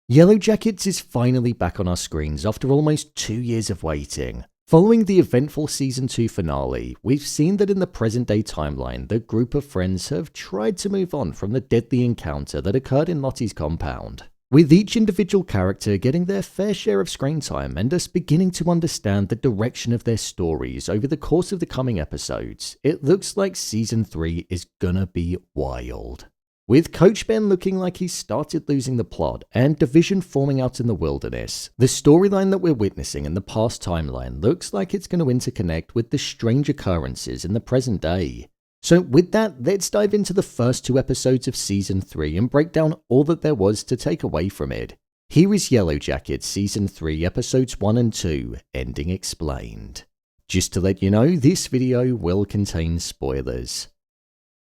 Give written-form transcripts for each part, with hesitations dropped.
Yellowjackets is finally back on our screens after almost 2 years of waiting. Following the eventful Season 2 finale, we've seen that in the present-day timeline, the group of friends have tried to move on from the deadly encounter that occurred in Lottie's compound. With each individual character getting their fair share of screen time and us beginning to understand the direction of their stories over the course of the coming episodes, it looks like Season 3 is gonna be wild. With Coach Ben looking like he's started losing the plot and division forming out in the wilderness, the storyline that we're witnessing in the past timeline looks like it's going to interconnect with the strange occurrences in the present day. So with that, let's dive into the first 2 episodes of Season 3 and break down all that there was to take away from it. Here is Yellowjackets Season 3 Episodes 1 and 2, Ending Explained. Just to let you know, this video will contain spoilers.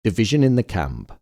Division in the camp.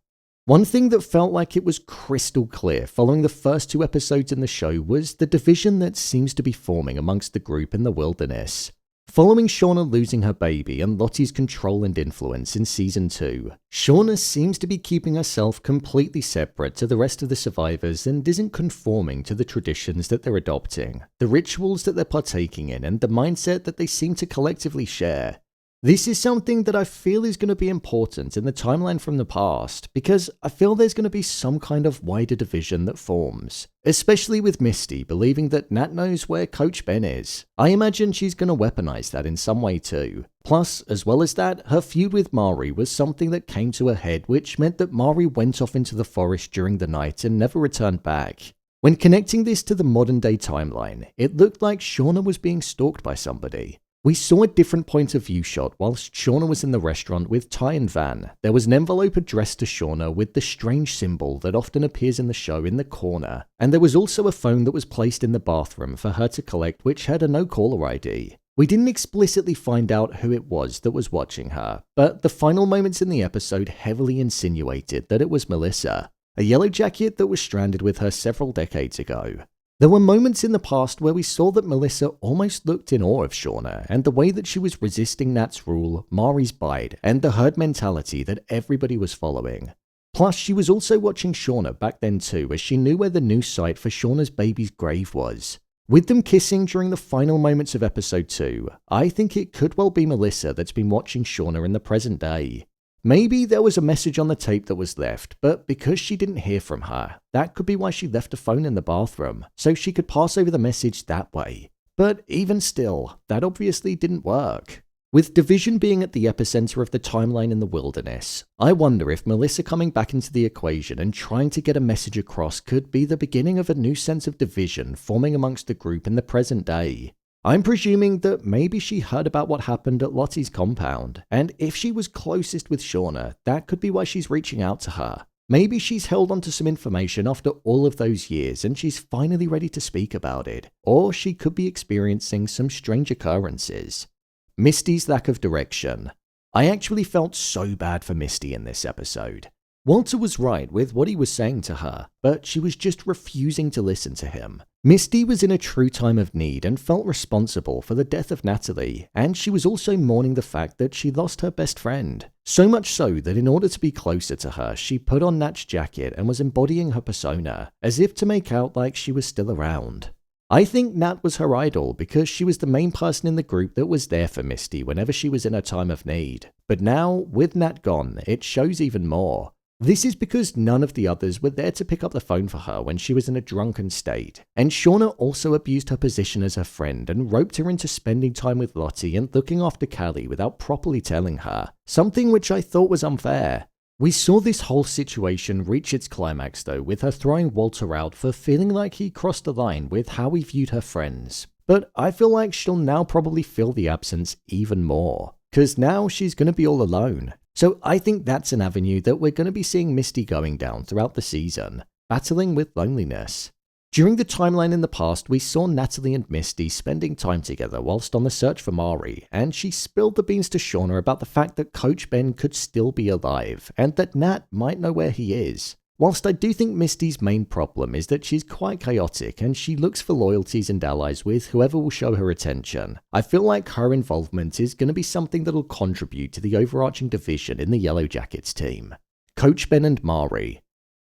One thing that felt like it was crystal clear following the first 2 episodes in the show was the division that seems to be forming amongst the group in the wilderness. Following Shauna losing her baby and Lottie's control and influence in Season 2, Shauna seems to be keeping herself completely separate to the rest of the survivors and isn't conforming to the traditions that they're adopting, the rituals that they're partaking in, and the mindset that they seem to collectively share. This is something that I feel is going to be important in the timeline from the past, because I feel there's going to be some kind of wider division that forms, especially with Misty believing that Nat knows where Coach Ben is. I imagine she's going to weaponize that in some way too. Plus, as well as that, her feud with Mari was something that came to a head, which meant that Mari went off into the forest during the night and never returned back. When connecting this to the modern day timeline, it looked like Shauna was being stalked by somebody. We saw a different point of view shot whilst Shauna was in the restaurant with Ty and Van. There was an envelope addressed to Shauna with the strange symbol that often appears in the show in the corner, and there was also a phone that was placed in the bathroom for her to collect which had a no-caller ID. We didn't explicitly find out who it was that was watching her, but the final moments in the episode heavily insinuated that it was Melissa, a Yellowjacket that was stranded with her several decades ago. There were moments in the past where we saw that Melissa almost looked in awe of Shauna and the way that she was resisting Nat's rule, Mari's bite, and the herd mentality that everybody was following. Plus, she was also watching Shauna back then too, as she knew where the new site for Shauna's baby's grave was. With them kissing during the final moments of episode 2, I think it could well be Melissa that's been watching Shauna in the present day. Maybe there was a message on the tape that was left, but because she didn't hear from her, that could be why she left a phone in the bathroom, so she could pass over the message that way. But even still, that obviously didn't work. With division being at the epicenter of the timeline in the wilderness, I wonder if Melissa coming back into the equation and trying to get a message across could be the beginning of a new sense of division forming amongst the group in the present day. I'm presuming that maybe she heard about what happened at Lottie's compound, and if she was closest with Shauna, that could be why she's reaching out to her. Maybe she's held onto some information after all of those years and she's finally ready to speak about it, or she could be experiencing some strange occurrences. Misty's lack of direction. I actually felt so bad for Misty in this episode. Walter was right with what he was saying to her, but she was just refusing to listen to him. Misty was in a true time of need and felt responsible for the death of Natalie, and she was also mourning the fact that she lost her best friend. So much so that in order to be closer to her, she put on Nat's jacket and was embodying her persona, as if to make out like she was still around. I think Nat was her idol because she was the main person in the group that was there for Misty whenever she was in her time of need. But now, with Nat gone, it shows even more. This is because none of the others were there to pick up the phone for her when she was in a drunken state, and Shauna also abused her position as her friend and roped her into spending time with Lottie and looking after Callie without properly telling her, something which I thought was unfair. We saw this whole situation reach its climax though, with her throwing Walter out for feeling like he crossed the line with how he viewed her friends. But I feel like she'll now probably feel the absence even more, because now she's going to be all alone. So I think that's an avenue that we're going to be seeing Misty going down throughout the season, battling with loneliness. During the timeline in the past, we saw Natalie and Misty spending time together whilst on the search for Mari, and she spilled the beans to Shauna about the fact that Coach Ben could still be alive, and that Nat might know where he is. Whilst I do think Misty's main problem is that she's quite chaotic and she looks for loyalties and allies with whoever will show her attention, I feel like her involvement is going to be something that will contribute to the overarching division in the Yellowjackets team. Coach Ben and Mari.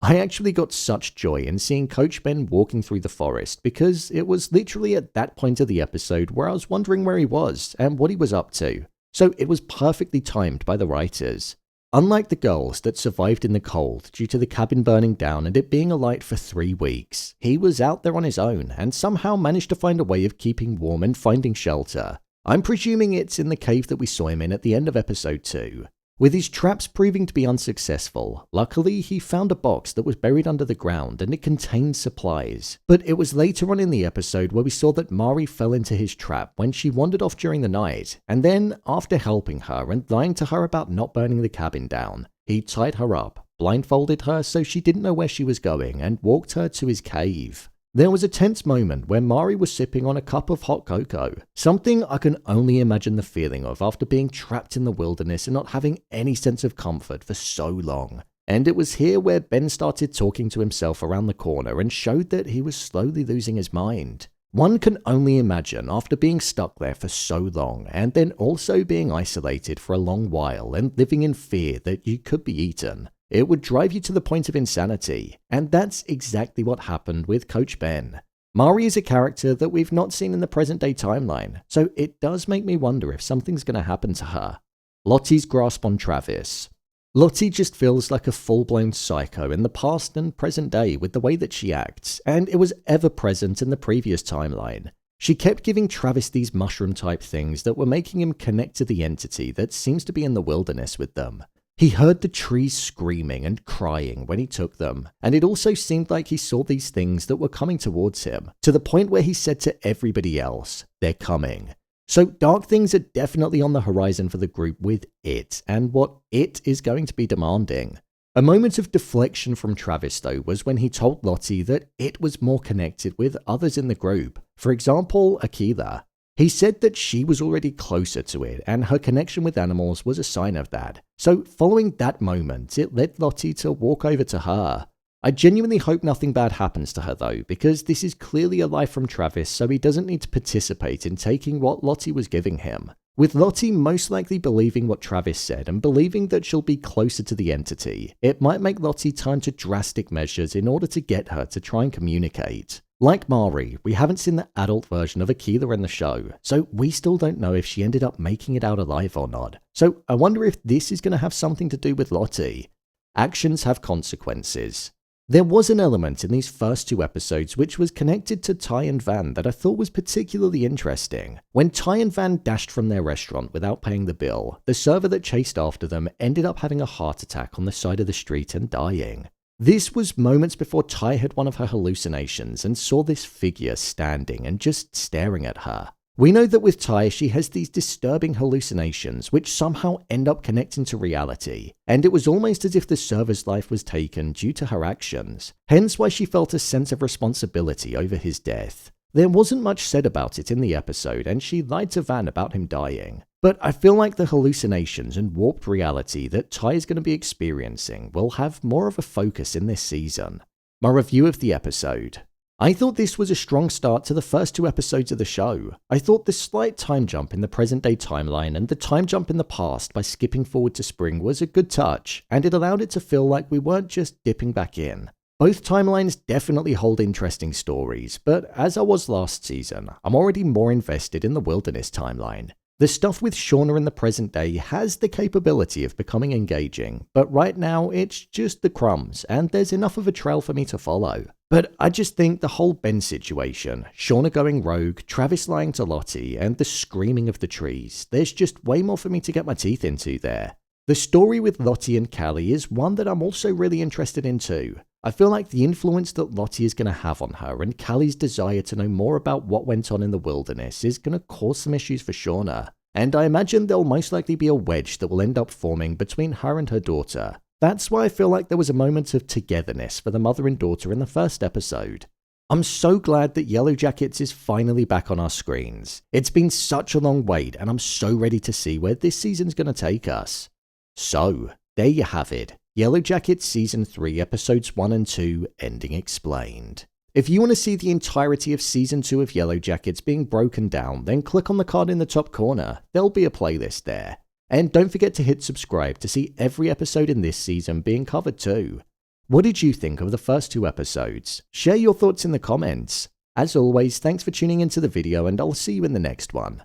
I actually got such joy in seeing Coach Ben walking through the forest because it was literally at that point of the episode where I was wondering where he was and what he was up to. So it was perfectly timed by the writers. Unlike the girls that survived in the cold due to the cabin burning down and it being alight for 3 weeks, he was out there on his own and somehow managed to find a way of keeping warm and finding shelter. I'm presuming it's in the cave that we saw him in at the end of episode 2. With his traps proving to be unsuccessful, luckily he found a box that was buried under the ground and it contained supplies. But it was later on in the episode where we saw that Mari fell into his trap when she wandered off during the night, and then, after helping her and lying to her about not burning the cabin down, he tied her up, blindfolded her so she didn't know where she was going, and walked her to his cave. There was a tense moment where Mari was sipping on a cup of hot cocoa, something I can only imagine the feeling of after being trapped in the wilderness and not having any sense of comfort for so long. And it was here where Ben started talking to himself around the corner and showed that he was slowly losing his mind. One can only imagine after being stuck there for so long and then also being isolated for a long while and living in fear that you could be eaten. It would drive you to the point of insanity, and that's exactly what happened with Coach Ben. Mari is a character that we've not seen in the present-day timeline, so it does make me wonder if something's going to happen to her. Lottie's grasp on Travis. Lottie just feels like a full-blown psycho in the past and present day with the way that she acts, and it was ever present in the previous timeline. She kept giving Travis these mushroom-type things that were making him connect to the entity that seems to be in the wilderness with them. He heard the trees screaming and crying when he took them, and it also seemed like he saw these things that were coming towards him, to the point where he said to everybody else, "They're coming." So dark things are definitely on the horizon for the group with it, and what it is going to be demanding. A moment of deflection from Travis though was when he told Lottie that it was more connected with others in the group, for example, Akila. He said that she was already closer to it, and her connection with animals was a sign of that. So following that moment, it led Lottie to walk over to her. I genuinely hope nothing bad happens to her though, because this is clearly a lie from Travis, so he doesn't need to participate in taking what Lottie was giving him. With Lottie most likely believing what Travis said and believing that she'll be closer to the entity, it might make Lottie turn to drastic measures in order to get her to try and communicate. Like Mari, we haven't seen the adult version of Akila in the show, so we still don't know if she ended up making it out alive or not. So I wonder if this is going to have something to do with Lottie. Actions have consequences. There was an element in these first 2 episodes which was connected to Ty and Van that I thought was particularly interesting. When Ty and Van dashed from their restaurant without paying the bill, the server that chased after them ended up having a heart attack on the side of the street and dying. This was moments before Ty had one of her hallucinations and saw this figure standing and just staring at her. We know that with Ty, she has these disturbing hallucinations which somehow end up connecting to reality, and it was almost as if the server's life was taken due to her actions, hence why she felt a sense of responsibility over his death. There wasn't much said about it in the episode, and she lied to Van about him dying. But I feel like the hallucinations and warped reality that Ty is going to be experiencing will have more of a focus in this season. My review of the episode. I thought this was a strong start to the first 2 episodes of the show. I thought the slight time jump in the present-day timeline and the time jump in the past by skipping forward to spring was a good touch, and it allowed it to feel like we weren't just dipping back in. Both timelines definitely hold interesting stories, but as I was last season, I'm already more invested in the wilderness timeline. The stuff with Shauna in the present day has the capability of becoming engaging, but right now it's just the crumbs, and there's enough of a trail for me to follow. But I just think the whole Ben situation, Shauna going rogue, Travis lying to Lottie, and the screaming of the trees, there's just way more for me to get my teeth into there. The story with Lottie and Callie is one that I'm also really interested in too. I feel like the influence that Lottie is going to have on her and Callie's desire to know more about what went on in the wilderness is going to cause some issues for Shauna. And I imagine there'll most likely be a wedge that will end up forming between her and her daughter. That's why I feel like there was a moment of togetherness for the mother and daughter in the first episode. I'm so glad that Yellowjackets is finally back on our screens. It's been such a long wait and I'm so ready to see where this season's going to take us. So, there you have it. Yellowjackets Season 3 Episodes 1 and 2 Ending Explained. If you want to see the entirety of Season 2 of Yellowjackets being broken down, then click on the card in the top corner. There'll be a playlist there. And don't forget to hit subscribe to see every episode in this season being covered too. What did you think of the first 2 episodes? Share your thoughts in the comments. As always, thanks for tuning into the video and I'll see you in the next one.